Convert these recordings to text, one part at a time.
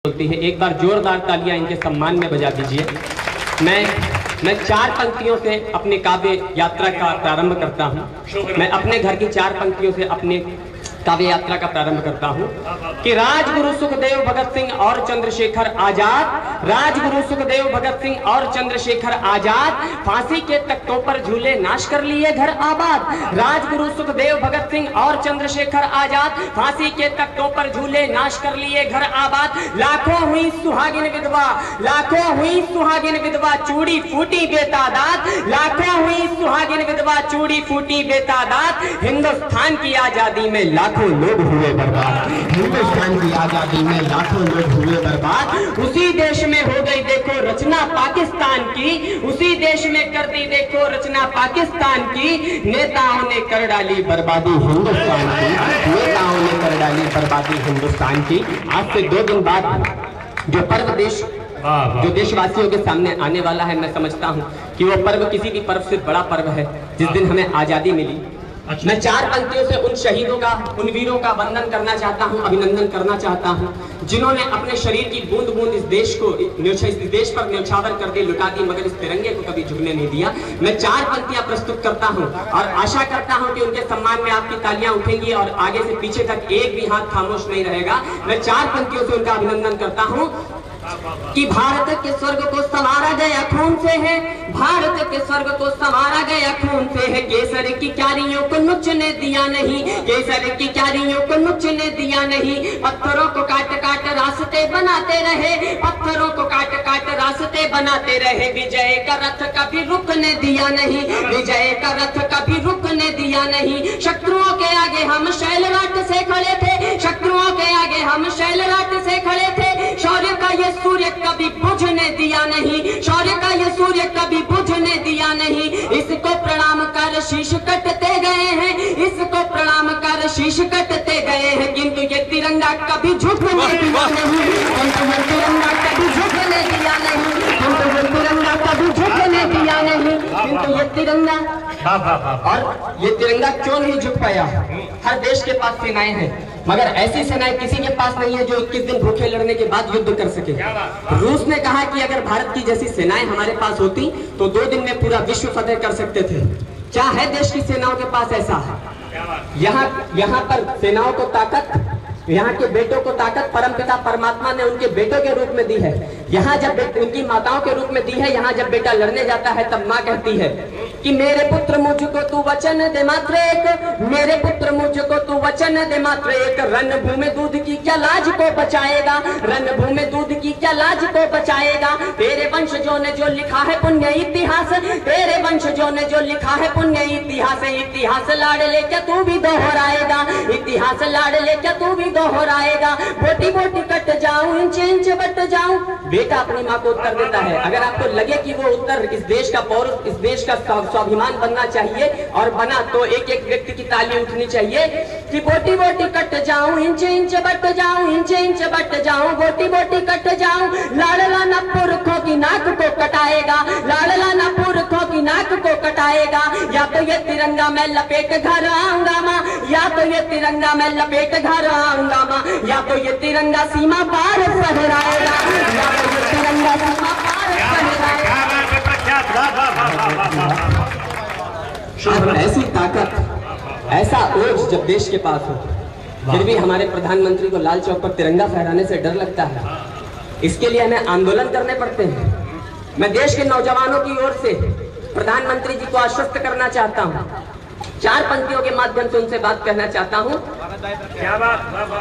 होती है। एक बार जोरदार तालियां इनके सम्मान में बजा दीजिए। मैं 4 पंक्तियों से अपनी काव्य यात्रा का प्रारंभ करता हूं। मैं अपने घर की 4 पंक्तियों से अपने काव्य यात्रा का प्रारंभ करता हूं कि राजगुरु सुखदेव भगत सिंह और चंद्रशेखर आजाद, राजगुरु सुखदेव भगत सिंह और चंद्रशेखर आजाद फांसी के तख्तों पर झूले नाश कर लिए घर आबाद। राजगुरु सुखदेव भगत सिंह और चंद्रशेखर आजाद फांसी के तख्तों पर झूले नाश कर लिए घर आबाद। लाखों हुई सुहागिन विधवा, लाखों हुई सुहागिन विधवा चूड़ी फूटी बेतादाद, लाखों हुई सुहागिन विधवा चूड़ी फूटी बेतादाद। हिंदुस्तान की आजादी में लाखों लोग हुए बर्बाद, हिंदुस्तान की आजादी में लाखों लोग हुए बर्बाद। उसी देश में हो गई देखो रचना पाकिस्तान की, उसी देश में कर दी देखो रचना पाकिस्तान की। नेताओं ने कर डाली बर्बादी हिंदुस्तान की, नेताओं ने कर डाली बर्बादी हिंदुस्तान की। आज से 2 दिन बाद जो पर्व जो देशवासियों के सामने आने वाला है, मैं समझता हूं कि वो पर्व किसी भी पर्व से बड़ा पर्व है जिस दिन हमें आजादी मिली। मैं 4 पंक्तियों से उन शहीदों का, उन वीरों का वंदन करना चाहता हूं, अभिनंदन करना चाहता हूं, जिन्होंने अपने शरीर की बूंद बूंद इस देश को, इस देश पर न्यौछावर कर दी, लुटा दी, मगर इस तिरंगे को कभी झुकने नहीं दिया। मैं 4 पंक्तियां प्रस्तुत करता हूं और आशा करता हूं कि उनके सम्मान में आपकी तालियां उठेंगी और आगे से पीछे तक एक भी हाथ खामोश नहीं रहेगा। मैं 4 पंक्तियों से उनका अभिनंदन करता हूं कि भारत के स्वर्ग को संवारा गया खून से है, भारत के स्वर्ग को संवारा गया खून से है। केसर की क्यारियों को नुचने दिया नहीं, केसर की क्यारियों को नुचने दिया नहीं। पत्थरों को काट काट रास्ते बनाते रहे, पत्थरों को काट काट रास्ते बनाते रहे। विजय का रथ कभी रुकने दिया नहीं, विजय का रथ कभी रुकने दिया नहीं। शत्रुओं के आगे हम शैलराट से खड़े थे, शत्रुओं के आगे हम शैलराट से खड़े थे। शौर्य का ये सूर्य कभी बुझने दिया नहीं, शौर्य का ये सूर्य कभी बुझने दिया नहीं। इसको प्रणाम कर शीश कटते गए हैं, इसको प्रणाम कर शीश कटते गए हैं। किंतु ये तिरंगा कभी झुकने दिया नहीं, किंतु ये तिरंगा कभी झुकने दिया नहीं, किंतु ये तिरंगा कभी झुकने दिया नहीं, किंतु ये तिरंगा। और ये तिरंगा क्यों नहीं झुक पाया? हर देश के पास सेनाएं हैं, मगर ऐसी सेनाएं किसी के पास नहीं है जो 21 दिन भूखे लड़ने के बाद युद्ध कर सके। रूस ने कहा कि अगर भारत की जैसी सेनाएं हमारे पास होती तो 2 दिन में पूरा विश्व फतेह कर सकते थे। क्या है देश की सेनाओं के पास ऐसा? यहाँ पर सेनाओं को ताकत, यहाँ के बेटों को ताकत परमपिता परमात्मा ने उनके बेटों के रूप में दी है। यहाँ जब उनकी माताओं के रूप में दी है, यहाँ जब बेटा लड़ने जाता है तब माँ कहती है कि मेरे पुत्र मुझको तू वचन दे मात्र एक, मेरे पुत्र मुझको तू वचन दे मात्र एक। रणभूमि दूध की क्या लाज को बचाएगा, रणभूमि दूध की क्या लाज को बचाएगा। तेरे वंशजों ने जो लिखा है पुण्य इतिहास, तेरे वंशजों ने जो लिखा है पुण्य इतिहास। इतिहास लाड़ ले क्या तू भी दोहराएगा, इतिहास लाड़ ले क्या तू भी दोहराएगा। बोटी बोटी कट जाऊं, इंच इंच बट जाऊं। बेटा अपनी माँ को उत्तर देता है। अगर आपको लगे कि वो उत्तर इस देश का पौरुष, इस देश का स्वाभिमान बनना चाहिए और बना, तो एक एक व्यक्ति की ताली उठनी चाहिए कि बोटी बोटी कट जाऊं, इंच इंच बट जाऊं, इंच इंच बट जाऊं, बोटी बोटी कट जाऊं। लाडला न पुरखों की नाक को कटाएगा, लाडला न पुरखों की नाक को कटाएगा। या तो ये तिरंगा मैं लपेट घर आऊंगा माँ, या तो ये तिरंगा मैं लपेट घर आऊंगा माँ, या तो ये तिरंगा सीमा पार फहराएगा, या तो ये तिरंगा सीमा पार फहराएगा। ऐसी ताकत, ऐसा ओज जब देश के पास हो, फिर भी हमारे प्रधानमंत्री को लाल चौक पर तिरंगा फहराने से डर लगता है। इसके लिए हमें आंदोलन करने पड़ते हैं। मैं देश के नौजवानों की ओर से प्रधानमंत्री जी को आश्वस्त करना चाहता हूं, 4 पंक्तियों के माध्यम से उनसे बात कहना चाहता हूं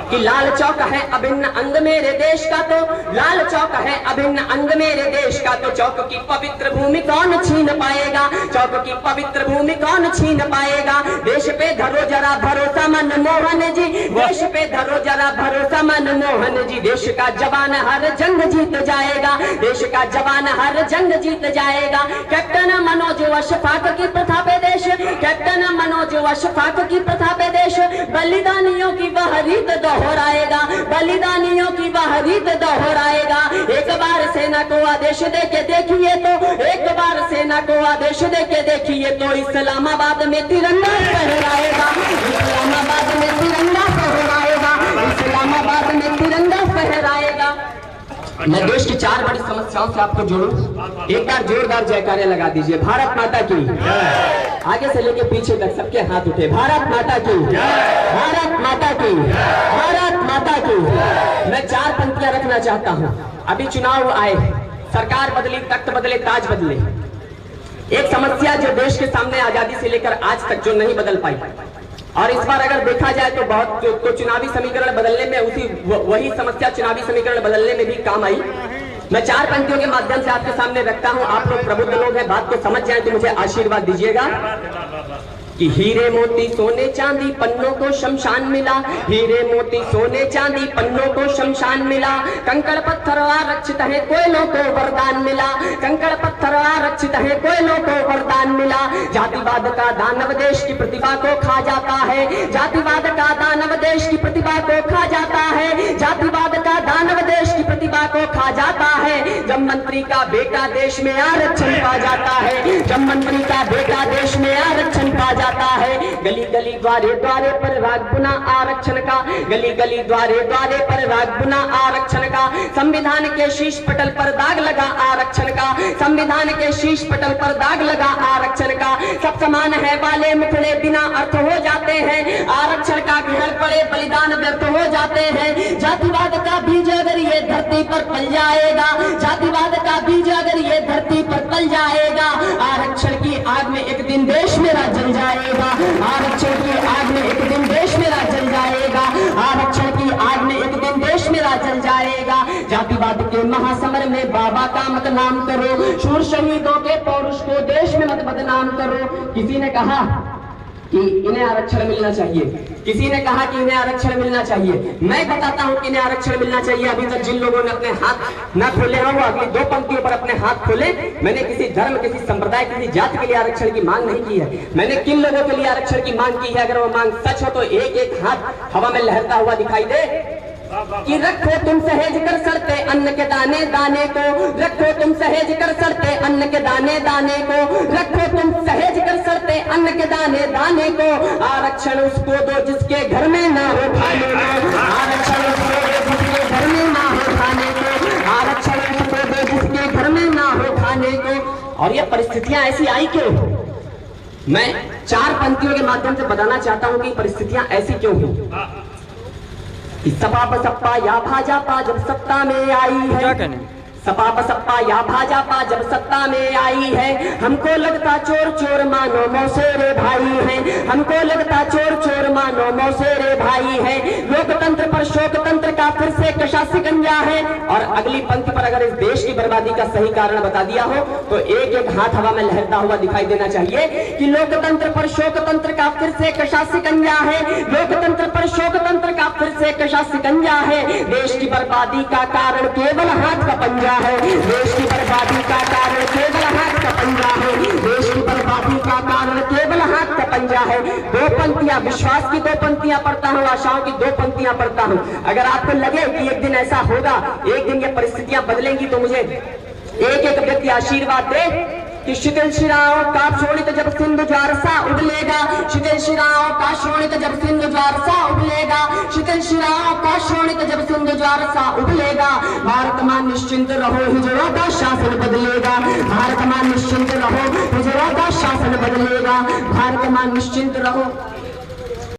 कि लाल चौक है अभिन्न अंग मेरे देश का, तो लाल चौक है अभिन्न अंग मेरे देश का। तो चौक की पवित्र भूमि कौन छीन पाएगा, चौक की पवित्र भूमि कौन छीन पाएगा। देश पे धरो जरा भरोसा मनमोहन जी, देश पे धरो जरा भरोसा मनमोहन जी। देश का जवान हर जंग जीत जाएगा, देश का जवान हर जंग जीत जाएगा। कैप्टन मनोज अशफाक की प्रथा पे देश, कैप्टन मनोज अशफाक की प्रथा पे देश। बलिदानियों की वह रीत दोहराएगा, बलिदानियों की वह रीत दोहराएगा। एक बार सेना को आदेश दे के देखिए तो, एक बार सेना को आदेश दे के देखिए तो इस्लामाबाद में तिरंगा फहराएगा, इस्लामाबाद में तिरंगा फहराएगा, इस्लामाबाद में तिरंगा फहराएगा। मैं देश की 4 बड़ी समस्याओं से आपको जोड़ूं। एक बार जोरदार जयकारे लगा दीजिए। भारत माता की, आगे से लेके पीछे तक सबके हाथ उठे। भारत माता की, भारत माता की, भारत माता की। मैं 4 पंक्तियां रखना चाहता हूं। अभी चुनाव आए, सरकार बदली, तख्त बदले, ताज बदले। एक समस्या जो देश के सामने आजादी से लेकर आज तक जो नहीं बदल पाई, और इस बार अगर देखा जाए तो बहुत तो चुनावी समीकरण बदलने में वही समस्या चुनावी समीकरण बदलने में भी काम आई। मैं 4 पंक्तियों के माध्यम से आपके सामने रखता हूं। आप लोग प्रबुद्ध लोग हैं, बात को समझ जाएं तो मुझे आशीर्वाद दीजिएगा कि हीरे मोती सोने चांदी पन्नों को शमशान मिला, हीरे मोती सोने चांदी पन्नों को शमशान मिला, कंकड़ पत्थर आरक्षित है कोयलों को वरदान मिला, कंकड़ पत्थर आरक्षित है कोयलों को वरदान मिला। जातिवाद का दानव देश की प्रतिभा को खा जाता है, जातिवाद का दानव देश की प्रतिभा को खा जाता है, जातिवाद का दानव देश की प्रतिभा को खा जाता है। जब मंत्री का बेटा देश में आरक्षण पा जाता है, जब मंत्री का बेटा देश में आरक्षण पा जाता है। गली गली द्वारे द्वारे पर राग बुना आरक्षण का, गली गली द्वारे द्वारे पर राग बुना आरक्षण का। संविधान के शीश पटल पर दाग लगा आरक्षण का, संविधान के शीश पटल पर दाग लगा आरक्षण का। सब समान है वाले मुखड़े बिना अर्थ हो जाते हैं, आरक्षण का ग्रहण पड़े बलिदान व्यर्थ हो जाते हैं। जातिवाद का बीज अगर ये धरती पर पल जाएगा, जातिवाद का बीज अगर ये धरती पर पल जाएगा, आरक्षण की आग में एक दिन देश मेरा जल जाएगा, आरक्षण की आग में एक दिन देश मेरा जल जाएगा, आरक्षण की आग में एक दिन देश मेरा जल जाएगा। जातिवाद के महासमर में बाबा का मत नाम करो, शूर शहीदों के पौरुष को देश में मत बदनाम करो। किसी ने कहा कि इन्हें आरक्षण मिलना चाहिए, किसी ने कहा कि इन्हें आरक्षण मिलना चाहिए। मैं बताता हूं कि इन्हें आरक्षण मिलना चाहिए। अभी तक जिन लोगों ने अपने हाथ न खोले हों वो अगली 2 पंक्तियों पर अपने हाथ खोले। मैंने किसी धर्म, किसी संप्रदाय, किसी जाति के लिए आरक्षण की मांग नहीं की है। मैंने किन लोगों के लिए आरक्षण की मांग की है? अगर वो मांग सच हो तो एक एक हाथ हवा में लहरता हुआ दिखाई दे कि रखो तुम सहेज कर सड़ते अन्न के दाने दाने को, रखो तुम सहेज कर सड़ते अन्न के दाने दाने को, रखो तुम सहेज कर सड़ते अन्न के दाने दाने को। आरक्षण उसको दो जिसके घर में ना हो खाने को, आरक्षण उसको दो जिसके घर में ना हो खाने को, आरक्षण उसको दो जिसके घर में ना हो खाने को। और ये परिस्थितियां ऐसी आई क्यों? मैं 4 पंक्तियों के माध्यम से बताना चाहता हूं कि परिस्थितियां ऐसी क्यों हुई। सपा बसपा या भाजपा जब सत्ता में आई है, सपा बसपा या भाजपा जब सत्ता में आई है, हमको लगता चोर चोर मानो मौसेरे भाई है, हमको लगता चोर चोर मानो मौसेरे भाई है। लोकतंत्र पर शोकतंत्र का फिर से कशा सिकंजा है। और अगली पंक्ति पर अगर इस देश की बर्बादी का सही कारण बता दिया हो तो एक एक हाथ हवा में लहरता हुआ दिखाई देना चाहिए कि लोकतंत्र पर शोकतंत्र का फिर से कशा सिकंजा है, लोकतंत्र पर शोकतंत्र का फिर से कशा सिकंजा है। देश की बर्बादी का कारण केवल हाथ का पंजा है, देश की बर्बादी का कारण केवल हाथ का पंजा है, देश की बर्बादी का कारण केवल हाथ का पंजा है। 2 पंक्तियां, विश्वास की 2 पंक्तियां पढ़ता हूं, आशाओं की 2 पंक्तियां पढ़ता हूं। अगर आपको लगे कि एक दिन ऐसा होगा, एक दिन ये परिस्थितियां बदलेंगी, तो मुझे एक एक व्यक्ति आशीर्वाद दे कि शीतल शिराओं का शोणित जब सिंधु ज्वार सा उबलेगा, शीतल शिराओं का शोणित जब सिंधु ज्वार सा उबलेगा, शीतल शिराओं का शोणित जब सिंधु ज्वार सा उबलेगा। भारत मां निश्चिंत रहो, हिजड़ों का शासन बदलेगा, भारत मां निश्चिंत रहो, हिजड़ों का शासन बदलेगा, भारत मां निश्चिंत रहो।